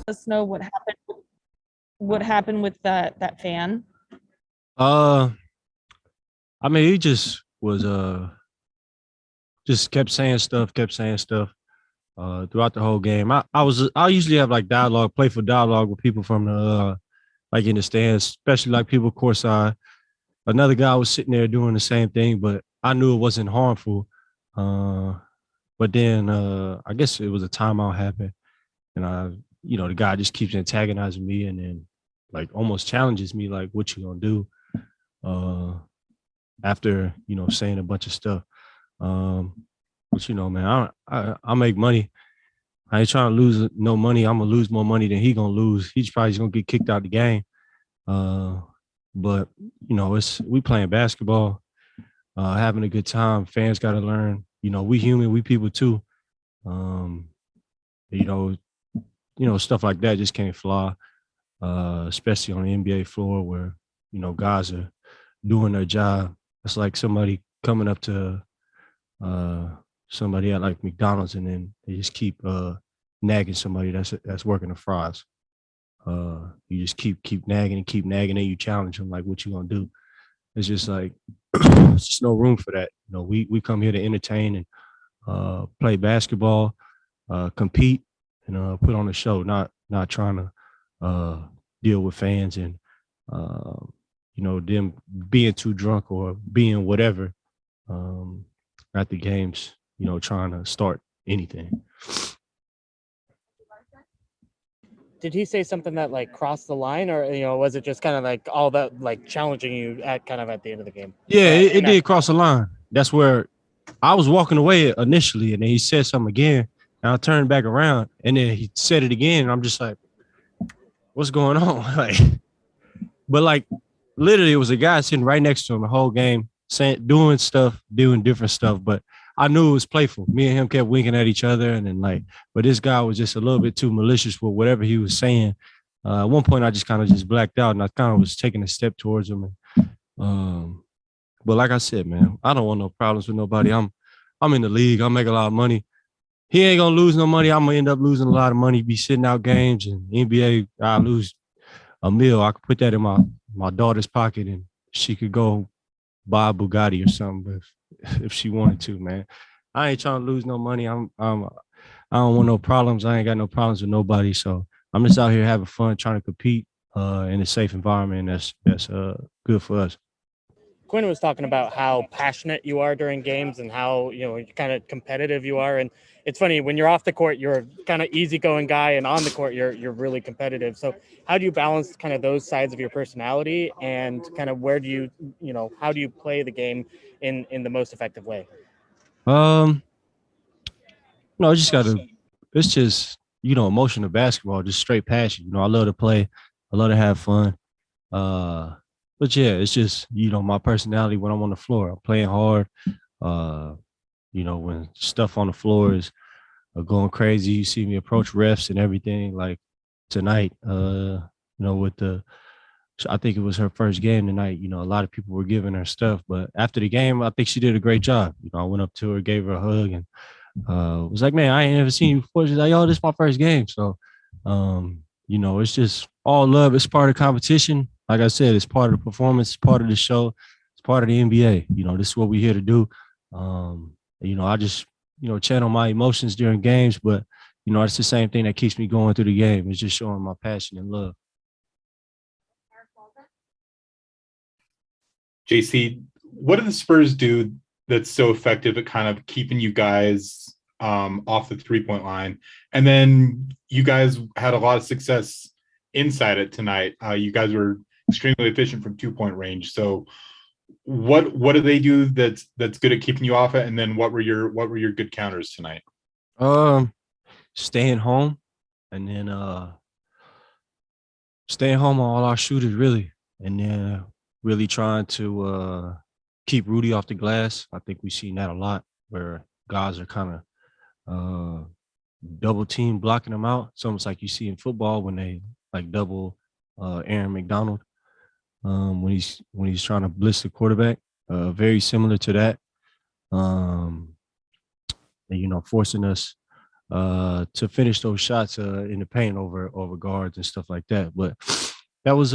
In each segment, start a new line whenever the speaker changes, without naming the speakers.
us know what happened with that fan?
Uh, I mean, he just was just kept saying stuff throughout the whole game. I usually have like dialogue, playful dialogue with people from the like in the stands, especially like people courtside. Another guy was sitting there doing the same thing, but I knew it wasn't harmful. Uh, but then I guess it was a timeout happened, and the guy just keeps antagonizing me, and then like almost challenges me, like, "What you gonna do?" Uh, after saying a bunch of stuff. Um, but man, I make money. I ain't trying to lose no money. I'm gonna lose more money than he gonna lose. He's probably just gonna get kicked out the game. Uh, but it's we playing basketball, having a good time. Fans got to learn. We human, we people too. Um, you know, stuff like that just can't fly, especially on the NBA floor where guys are doing their job. It's like somebody coming up to uh, somebody at like McDonald's and then they just keep nagging somebody that's working the fries. You just keep nagging and you challenge them like, what you gonna do? It's just like it's just no room for that. We come here to entertain and play basketball, compete, and put on a show. Not trying to deal with fans and uh, them being too drunk or being whatever um, at the games. Trying to start anything.
Did he say something that like crossed the line, or was it just kind of like all that like challenging you at kind of at the end of the game?
Yeah, it did cross the line. That's where I was walking away initially, and then he said something again, and I turned back around, and then he said it again, and I'm just like, "What's going on?" Like, but like, literally, it was a guy sitting right next to him the whole game, doing different stuff, but I knew it was playful. Me and him kept winking at each other, and then but this guy was just a little bit too malicious with whatever he was saying. At one point, I just kind of just blacked out, and I kind of was taking a step towards him. And, but like I said, man, I don't want no problems with nobody. I'm in the league. I make a lot of money. He ain't gonna lose no money. I'm gonna end up losing a lot of money. Be sitting out games and NBA. I lose a meal. I could put that in my daughter's pocket, and she could go buy a Bugatti or something if she wanted to, man. I ain't trying to lose no money. I don't want no problems. I ain't got no problems with nobody. So I'm just out here having fun, trying to compete in a safe environment. That's good for us.
Quinn was talking about how passionate you are during games and how kind of competitive you are, and it's funny when you're off the court you're kind of easygoing guy, and on the court you're really competitive. So how do you balance kind of those sides of your personality, and kind of where do how do you play the game in the most effective way?
No, I just gotta. It's just emotional basketball, just straight passion. I love to play. I love to have fun. Uh, but yeah, it's just my personality when I'm on the floor. I'm playing hard. Uh, when stuff on the floor is going crazy, you see me approach refs and everything. Like tonight, with I think it was her first game tonight. A lot of people were giving her stuff, but after the game, I think she did a great job. I went up to her, gave her a hug, and was like, "Man, I ain't never seen you before." She's like, "Yo, this is my first game." So, it's just all love. It's part of the competition. Like I said, it's part of the performance. It's part of the show. It's part of the NBA. This is what we're here to do. I just channel my emotions during games, but it's the same thing that keeps me going through the game. It's just showing my passion and love.
JC, what do the Spurs do that's so effective at kind of keeping you guys off the 3-point line? And then you guys had a lot of success inside it tonight. You guys were extremely efficient from 2-point range. So what do they do that's good at keeping you off it? And then what were your good counters tonight?
Staying home, and then staying home on all our shooters really, and then really trying to keep Rudy off the glass. I think we've seen that a lot where guys are kind of double team blocking them out. It's almost like you see in football when they like double Aaron McDonald when he's trying to blitz the quarterback. Very similar to that. And, forcing us to finish those shots in the paint over guards and stuff like that. But that was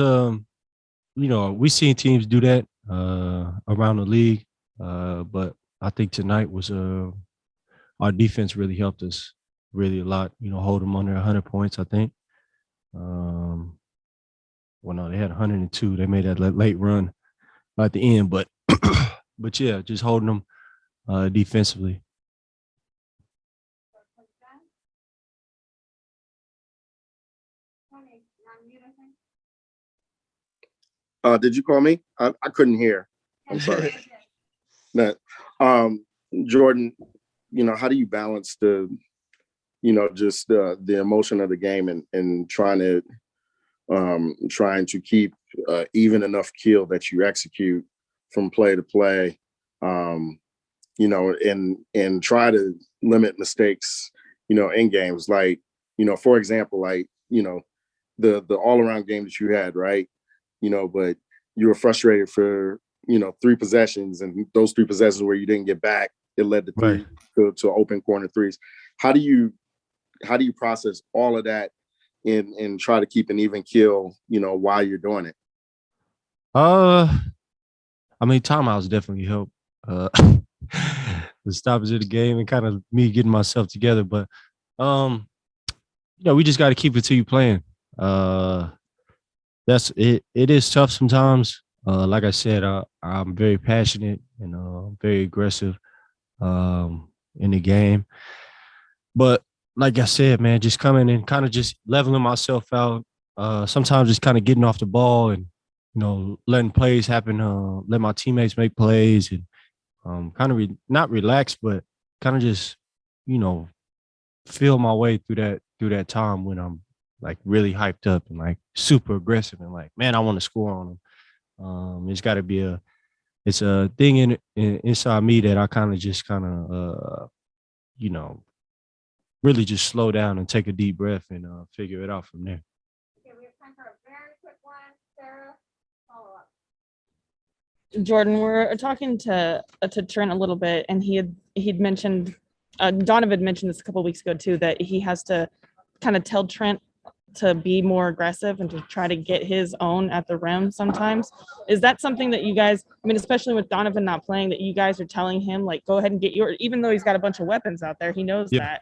we seen teams do that around the league. But I think tonight was our defense really helped us really a lot. Hold them under 100 points. I think. Well, no, they had 102. They made that late run at the end, but but yeah, just holding them defensively.
Did you call me? I couldn't hear. I'm sorry. That, Jordan, how do you balance the, just the emotion of the game and trying to keep even enough kill that you execute from play to play, and try to limit mistakes, in games like, for example, like, the all around game that you had, right? But you were frustrated for, 3 possessions, and those 3 possessions where you didn't get back, it led to
Right.
to open corner threes. How do you process all of that and try to keep an even kill, while you're doing it?
I mean, timeouts definitely help. The stoppage of the game and kind of me getting myself together. But we just got to keep it till you playing. That's it. It is tough sometimes. Like I said, I'm very passionate and very aggressive in the game. But like I said, man, just coming and kind of just leveling myself out. Sometimes just kind of getting off the ball and letting plays happen. Let my teammates make plays and kind of not relax, but kind of just feel my way through that time when I'm like really hyped up and like super aggressive and like, man, I want to score on them. It's got to be it's a thing inside me that I kind of really just slow down and take a deep breath and figure it out from there.
Okay, we have time for a very quick one. Sarah, follow up.
Jordan, we're talking to Trent a little bit, and he'd mentioned Donovan mentioned this a couple of weeks ago too, that he has to kind of tell Trent to be more aggressive and to try to get his own at the rim sometimes. Is that something that you guys, I mean, especially with Donovan not playing, that you guys are telling him, like, go ahead and get your, even though he's got a bunch of weapons out there, he knows that.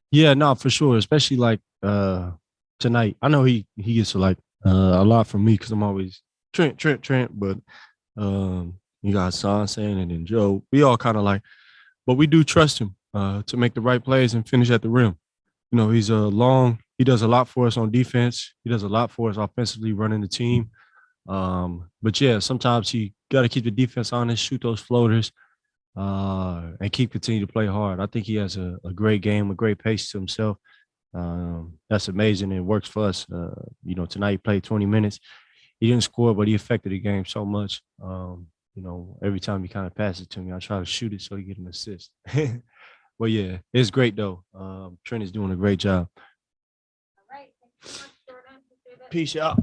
Yeah, no, for sure. Especially like tonight. I know he gets like a lot from me because I'm always Trent, but you got Son saying it and Joe. We all kind of like, but we do trust him to make the right plays and finish at the rim. He's he does a lot for us on defense. He does a lot for us offensively running the team. But yeah, sometimes you got to keep the defense honest, shoot those floaters, and continue to play hard. I think he has a great game, a great pace to himself. That's amazing. It works for us. Tonight he played 20 minutes. He didn't score, but he affected the game so much. Every time he kind of passes it to me, I try to shoot it so he get an assist. But yeah, it's great though. Trent is doing a great job.
All right. Thanks so much, Jordan. Appreciate it.
Peace out.